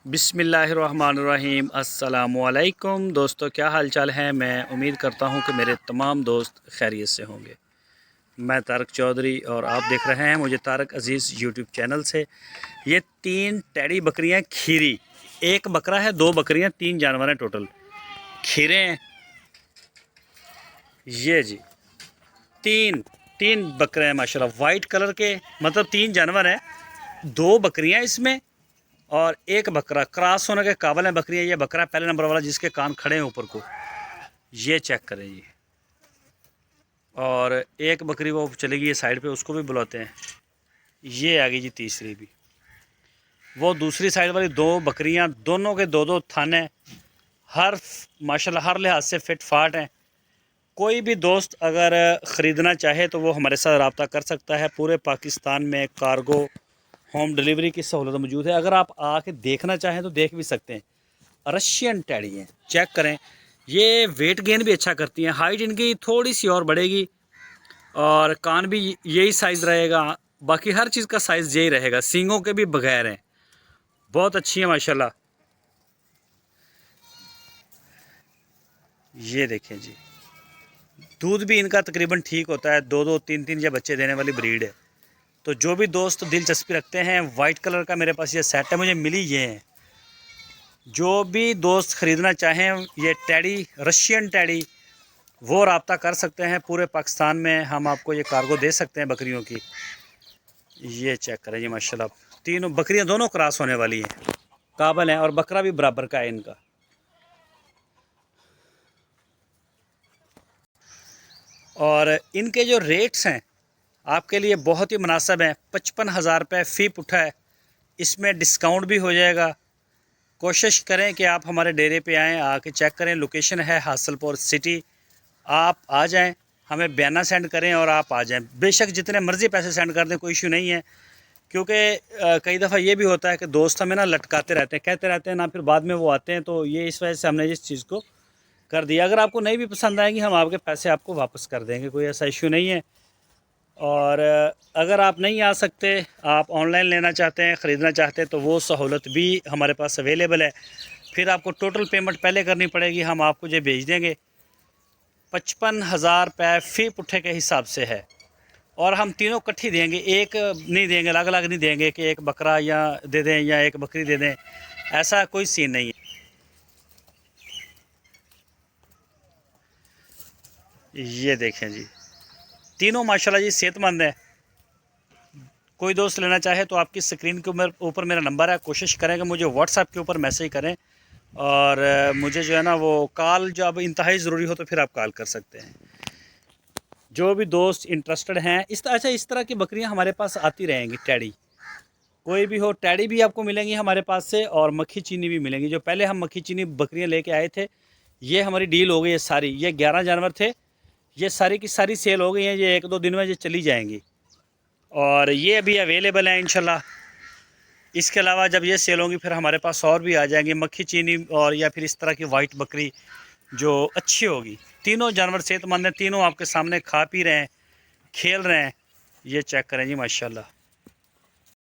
बिस्मिल्लाहिर्रहमानिर्रहीम। अस्सलामुअलैकुम दोस्तों, क्या हाल चाल है। मैं उम्मीद करता हूँ कि मेरे तमाम दोस्त खैरियत से होंगे। मैं तारक चौधरी और आप देख रहे हैं मुझे तारक अज़ीज़ यूट्यूब चैनल से। ये 3 टैडी बकरियाँ खीरी, एक बकरा है, 2 बकरियाँ, 3 जानवर हैं टोटल। खीरे हैं ये जी, तीन बकरे हैं माशाल्लाह, वाइट कलर के, मतलब 3 जानवर हैं, 2 बकरियाँ इसमें और एक बकरा। क्रॉस होने के काबिल है बकरियाँ। ये बकरा पहले नंबर वाला जिसके कान खड़े हैं ऊपर को, ये चेक करें जी। और एक बकरी वो चलेगी ये साइड पे, उसको भी बुलाते हैं। ये आ गई जी तीसरी भी। वो दूसरी साइड वाली 2 बकरियाँ, दोनों के 2-2 थन हैं, हर माशाल्लाह हर लिहाज से फिट फाट हैं। कोई भी दोस्त अगर ख़रीदना चाहे तो वो हमारे साथ रब्ता कर सकता है। पूरे पाकिस्तान में कार्गो होम डिलीवरी की सहूलत मौजूद है। अगर आप आके देखना चाहें तो देख भी सकते हैं। रशियन टैडी हैं, चेक करें। ये वेट गेन भी अच्छा करती हैं। हाइट इनकी थोड़ी सी और बढ़ेगी और कान भी यही साइज़ रहेगा। बाकी हर चीज़ का साइज़ यही रहेगा। सींगों के भी बगैर हैं, बहुत अच्छी हैं माशाल्लाह। ये देखें जी, दूध भी इनका तकरीबन ठीक होता है। 2-2, 3-3 या बच्चे देने वाली ब्रीड है। तो जो भी दोस्त दिलचस्पी रखते हैं, वाइट कलर का मेरे पास ये सेट है, मुझे मिली ये है। जो भी दोस्त ख़रीदना चाहें ये टैडी, रशियन टैडी, वो रब्ता कर सकते हैं। पूरे पाकिस्तान में हम आपको ये कार्गो दे सकते हैं बकरियों की। ये चेक करें जी माशाल्लाह, तीनों बकरियां दोनों क्रॉस होने वाली हैं, काबल हैं, और बकरा भी बराबर का है इनका। और इनके जो रेट्स हैं आपके लिए बहुत ही मुनासिब हैं। 55,000 रुपये फ़ी पुट्ठा है, इसमें डिस्काउंट भी हो जाएगा। कोशिश करें कि आप हमारे डेरे पे आएँ, आके चेक करें। लोकेशन है हासलपुर सिटी। आप आ जाएं, हमें बयाना सेंड करें और आप आ जाएं। बेशक जितने मर्ज़ी पैसे सेंड कर दें, कोई इशू नहीं है। क्योंकि कई दफ़ा ये भी होता है कि दोस्त हमें ना लटकाते रहते हैं, कहते रहते हैं ना, फिर बाद में वो आते हैं। तो ये इस वजह से हमने इस चीज़ को कर दिया। अगर आपको नहीं भी पसंद आएंगी, हम आपके पैसे आपको वापस कर देंगे, कोई ऐसा इशू नहीं है। और अगर आप नहीं आ सकते, आप ऑनलाइन लेना चाहते हैं, ख़रीदना चाहते हैं, तो वो सहूलत भी हमारे पास अवेलेबल है। फिर आपको टोटल पेमेंट पहले करनी पड़ेगी, हम आपको ये भेज देंगे। 55,000 रुपये फ़ी पुट्ठे के हिसाब से है। और हम तीनों इकट्ठी देंगे, एक नहीं देंगे, अलग अलग नहीं देंगे कि एक बकरा या दे दें या एक बकरी दे दें, ऐसा कोई सीन नहीं है। ये देखें जी, तीनों माशाल्लाह जी सेहतमंद है। कोई दोस्त लेना चाहे तो आपकी स्क्रीन के ऊपर मेरा नंबर है। कोशिश करें कि मुझे व्हाट्सएप के ऊपर मैसेज करें, और मुझे जो है ना वो कॉल जब इंतहाई ज़रूरी हो तो फिर आप कॉल कर सकते हैं। जो भी दोस्त इंटरेस्टेड हैं इस तरह की बकरियां हमारे पास आती रहेंगी। टैडी कोई भी हो, टैडी भी आपको मिलेंगी हमारे पास से, और मक्खी चीनी भी मिलेंगी। जो पहले हम मक्खी चीनी बकरियां लेके आए थे, ये हमारी डील हो गई है सारी। ये 11 जानवर थे, ये सारी की सारी सेल हो गई हैं। ये 1-2 दिन में ये चली जाएंगी और ये अभी अवेलेबल है इंशाल्लाह। इसके अलावा जब ये सेल होंगी फिर हमारे पास और भी आ जाएंगी मक्खी चीनी, और या फिर इस तरह की वाइट बकरी जो अच्छी होगी। तीनों जानवर सेहतमंद हैं, तीनों आपके सामने खा पी रहे हैं, खेल रहे हैं। ये चेक करें जी माशाल्लाह।